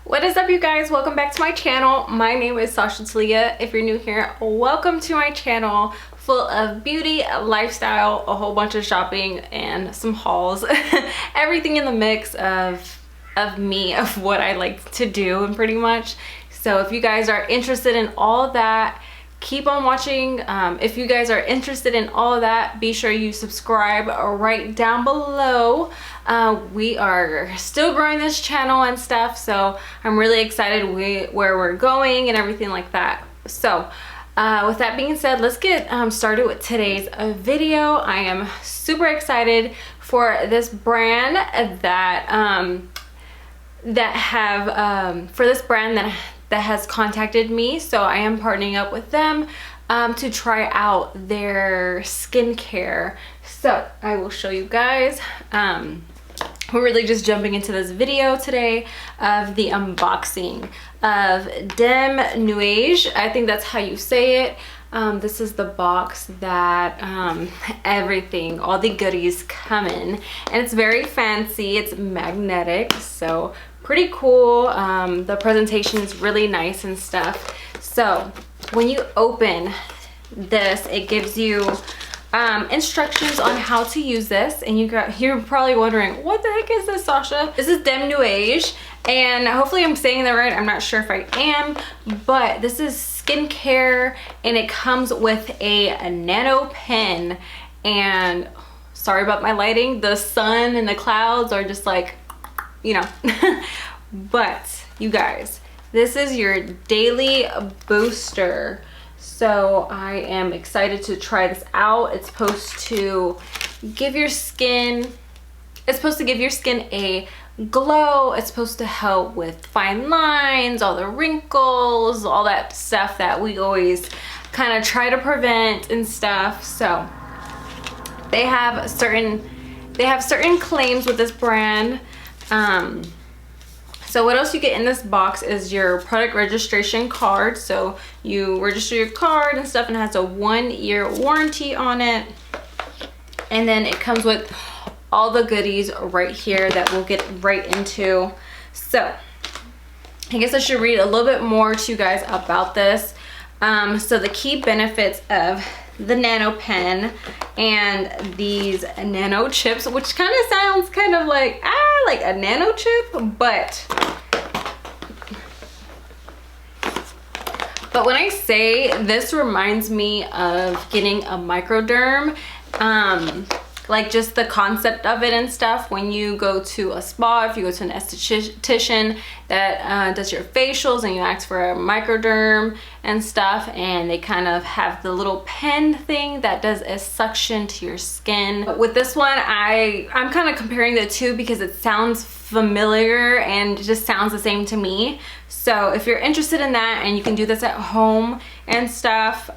What is up, you guys? Welcome back to my channel. My name is Sasha Talia. If you're new here, welcome to my channel full of beauty, lifestyle, a whole bunch of shopping, and some hauls. Everything in the mix of me, of what I like to do, and pretty much. So if you guys are interested in all of that, keep on watching. If you guys are interested in all of that, be sure you subscribe right down below. We are still growing this channel and stuff, so I'm really excited where we're going and everything like that. So with that being said, let's get started with today's video. I am super excited for this brand that has contacted me. So I am partnering up with them to try out their skincare. So I will show you guys. We're really just jumping into this video today of the unboxing of Demnuage. I think that's how you say it. This is the box that everything, all the goodies come in, and it's very fancy. It's magnetic, so pretty cool. The presentation is really nice and stuff. So when you open this, it gives you instructions on how to use this, and you're probably wondering, what the heck is this, Sasha? This is Demnuage, and hopefully I'm saying that right. I'm not sure if I am, but this is skincare, and it comes with a Nano Pen. And sorry about my lighting, the sun and the clouds are just like, you know. But you guys, this is your daily booster. So I am excited to try this out. It's supposed to give your skin a glow. It's supposed to help with fine lines, all the wrinkles, all that stuff that we always kind of try to prevent and stuff. So they have certain claims with this brand. So what else you get in this box is your product registration card. So you register your card and stuff, and it has a 1-year warranty on it. And then it comes with all the goodies right here that we'll get right into. So I guess I should read a little bit more to you guys about this. So the key benefits of the Nano Pen and these nano chips, which kind of sounds kind of like a nano chip, but when I say this, reminds me of getting a microderm, like just the concept of it and stuff. When you go to a spa, if you go to an esthetician that does your facials, and you ask for a microderm and stuff, and they kind of have the little pen thing that does a suction to your skin. But with this one, I'm kind of comparing the two because it sounds familiar and it just sounds the same to me. So if you're interested in that, and you can do this at home and stuff,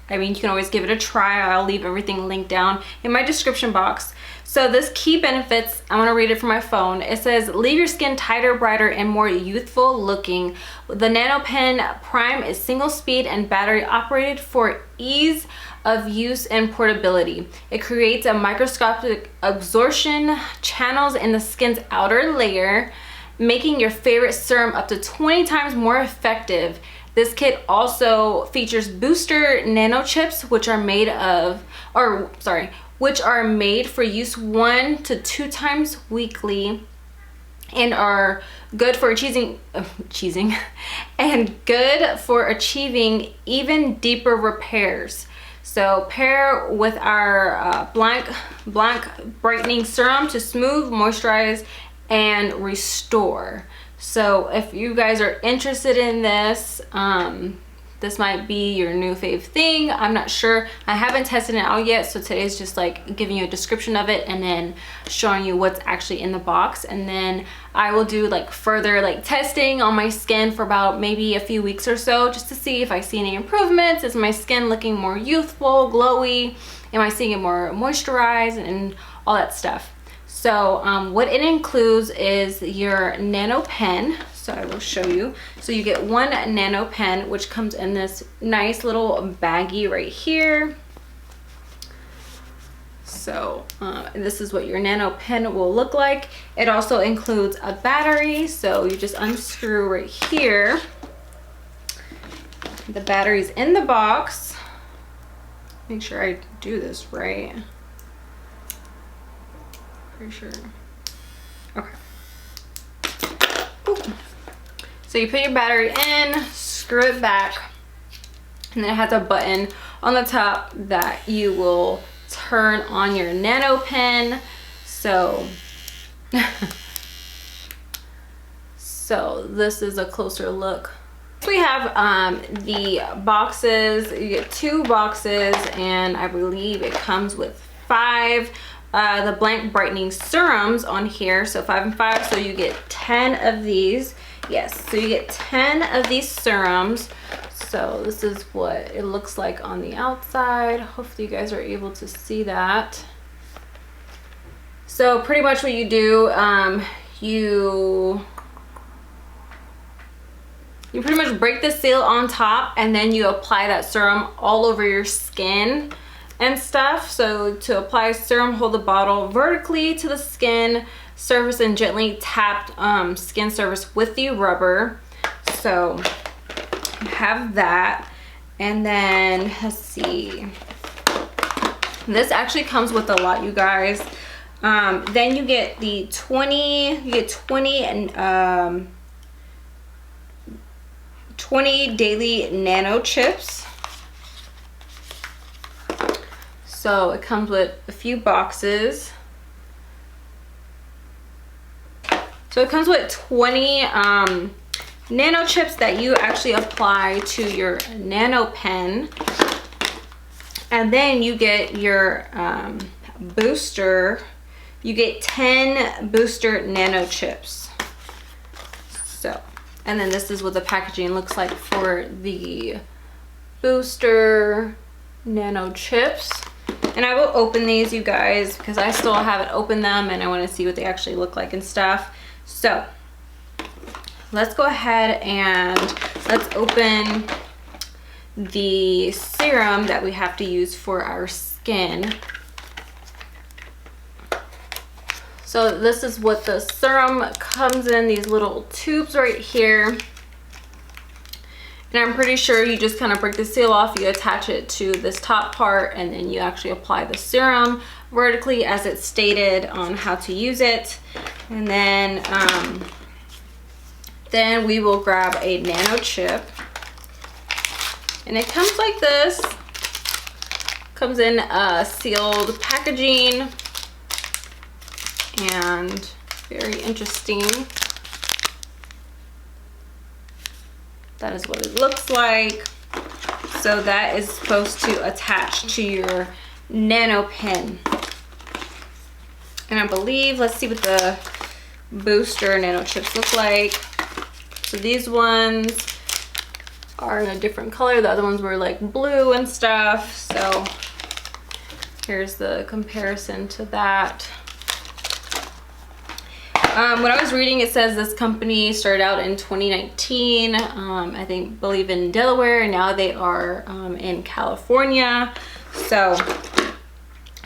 I mean, you can always give it a try. I'll leave everything linked down in my description box. So this key benefits, I'm gonna read it from my phone. It says, leave your skin tighter, brighter, and more youthful looking. The Nano Pen Prime is single speed and battery operated for ease of use and portability. It creates a microscopic absorption channels in the skin's outer layer, making your favorite serum up to 20 times more effective. This kit also features booster nano chips, which are made for use 1 to 2 times weekly, and are good for achieving even deeper repairs. So pair with our blank brightening serum to smooth, moisturize, and restore. So if you guys are interested in this, this might be your new fave thing. I'm not sure. I haven't tested it out yet, so today's just like giving you a description of it and then showing you what's actually in the box. And then I will do like further like testing on my skin for about maybe a few weeks or so, just to see if I see any improvements. Is my skin looking more youthful, glowy? Am I seeing it more moisturized and all that stuff? So what it includes is your Nano Pen. So I will show you. So you get one Nano Pen, which comes in this nice little baggie right here. So this is what your Nano Pen will look like. It also includes a battery, so you just unscrew right here. The battery's in the box. Make sure I do this right. Pretty sure. Okay. Ooh. So you put your battery in, screw it back, and then it has a button on the top that you will turn on your Nano Pen. So so this is a closer look. We have the boxes. You get 2 boxes, and I believe it comes with 5 the blank brightening serums on here. So 5 and 5, so you get 10 of these. Yes, so you get 10 of these serums. So this is what it looks like on the outside. Hopefully you guys are able to see that. So pretty much what you do, you pretty much break the seal on top, and then you apply that serum all over your skin and stuff. So to apply serum, hold the bottle vertically to the skin surface and gently tap skin surface with the rubber. So you have that, and then let's see. This actually comes with a lot, you guys. Then you get the 20 and 20 daily nano chips. So it comes with a few boxes. So it comes with 20 nano chips that you actually apply to your Nano Pen. And then you get your booster. You get 10 booster nano chips. So, and then this is what the packaging looks like for the booster nano chips. And I will open these, you guys, because I still haven't opened them and I want to see what they actually look like and stuff. So let's go ahead and let's open the serum that we have to use for our skin. So this is what the serum comes in, these little tubes right here. And I'm pretty sure you just kind of break the seal off, you attach it to this top part, and then you actually apply the serum vertically as it's stated on how to use it. And then we will grab a nano chip. And it comes like this. Comes in sealed packaging. And very interesting. That is what it looks like. So that is supposed to attach to your Nano Pen. And I believe, let's see what the booster nano chips look like. So these ones are in a different color. The other ones were like blue and stuff. So here's the comparison to that. When I was reading, it says this company started out in 2019, I believe in Delaware, and now they are in California. So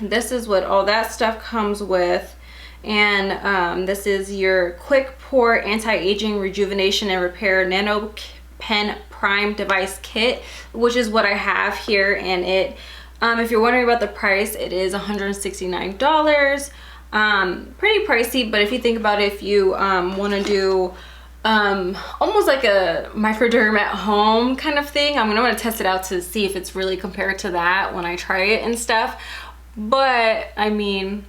this is what all that stuff comes with. And this is your quick pour anti-aging rejuvenation and repair Nano Pen Prime device kit, which is what I have here. And it, if you're wondering about the price, it is $169. Pretty pricey, but if you think about it, if you want to do almost like a microderm at home kind of thing, I'm gonna test it out to see if it's really compared to that when I try it and stuff. But I mean,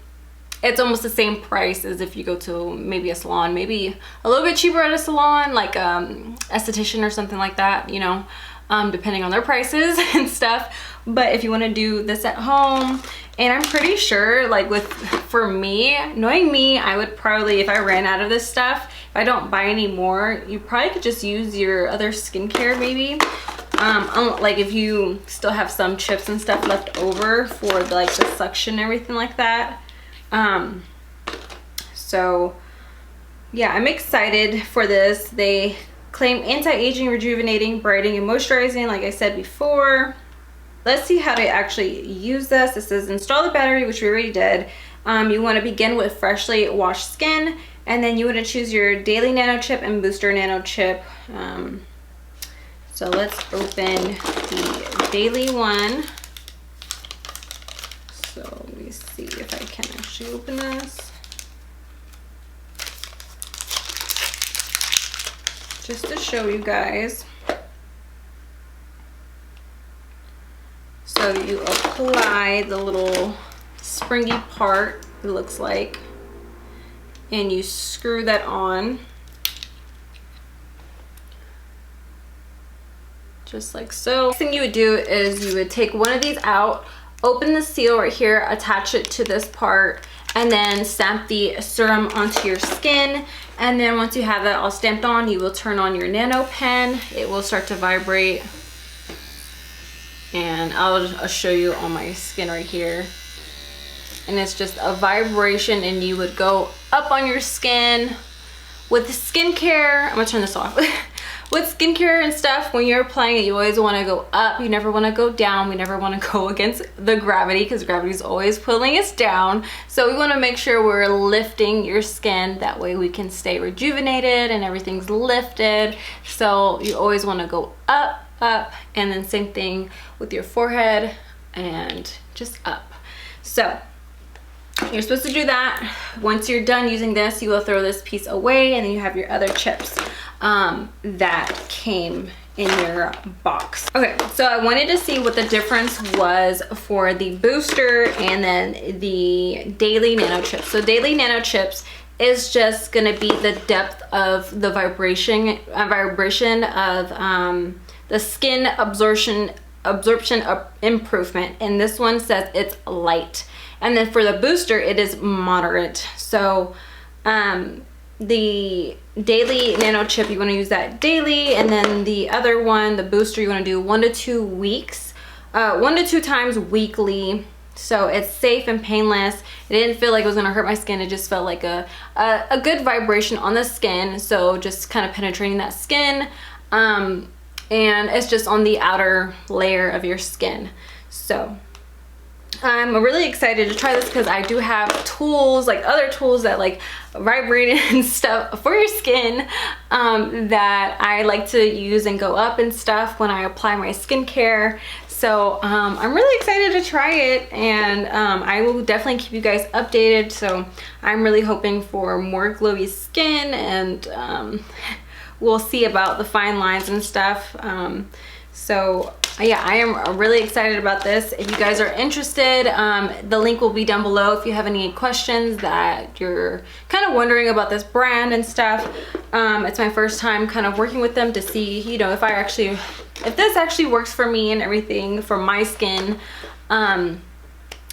it's almost the same price as if you go to maybe a salon, maybe a little bit cheaper at a salon, like esthetician or something like that, you know, depending on their prices and stuff. But if you want to do this at home, and I'm pretty sure, like for me, knowing me, I would probably, if I ran out of this stuff, if I don't buy any more, you probably could just use your other skincare maybe. Like if you still have some chips and stuff left over for like the suction and everything like that. So yeah, I'm excited for this. They claim anti-aging, rejuvenating, brightening, and moisturizing, like I said before. let's see how to actually use this. This says install the battery, which we already did. You want to begin with freshly washed skin, and then you want to choose your daily nano chip and booster nano chip. So let's open the daily one. So let me see if I can actually open this. Just to show you guys. So you apply the little springy part, it looks like, and you screw that on. Just like so. Next thing you would do is you would take one of these out, open the seal right here, attach it to this part, and then stamp the serum onto your skin. And then once you have that all stamped on, you will turn on your Nano Pen. It will start to vibrate. And I'll show you on my skin right here. And it's just a vibration, and you would go up on your skin. With skincare, I'm gonna turn this off. With skincare and stuff, when you're applying it, you always want to go up. You never want to go down. We never want to go against the gravity, because gravity is always pulling us down. So we want to make sure we're lifting your skin. That way we can stay rejuvenated and everything's lifted. So you always want to go up, up, and then same thing with your forehead and just up. So you're supposed to do that. Once you're done using this, you will throw this piece away, and then you have your other chips that came in your box. Okay, so I wanted to see what the difference was for the booster and then the daily nano chips. So daily nano chips is just gonna be the depth of the vibration of the skin absorption improvement, and this one says it's light. And then for the booster, it is moderate. So the daily nano chip, you want to use that daily, and then the other one, the booster, you want to do 1 to 2 weeks, 1 to 2 times weekly. So it's safe and painless. It didn't feel like it was gonna hurt my skin. It just felt like a good vibration on the skin. So just kind of penetrating that skin, and it's just on the outer layer of your skin. So I'm really excited to try this, because I do have tools, like other tools that like vibrate and stuff for your skin, that I like to use and go up and stuff when I apply my skincare. So I'm really excited to try it, and I will definitely keep you guys updated. So I'm really hoping for more glowy skin, and we'll see about the fine lines and stuff. So yeah, I am really excited about this. If you guys are interested, the link will be down below if you have any questions that you're kind of wondering about this brand and stuff. It's my first time kind of working with them to see, you know, if this actually works for me and everything for my skin.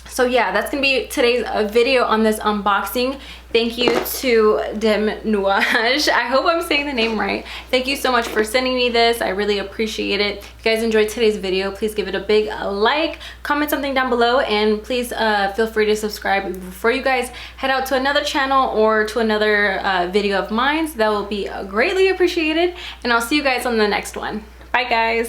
So yeah, that's gonna be today's video on this unboxing. Thank you to Demnuage. I hope I'm saying the name right. Thank you so much for sending me this. I really appreciate it. If you guys enjoyed today's video, please give it a big like, comment something down below, and please feel free to subscribe before you guys head out to another channel or to another video of mine. So that will be greatly appreciated, and I'll see you guys on the next one. Bye guys.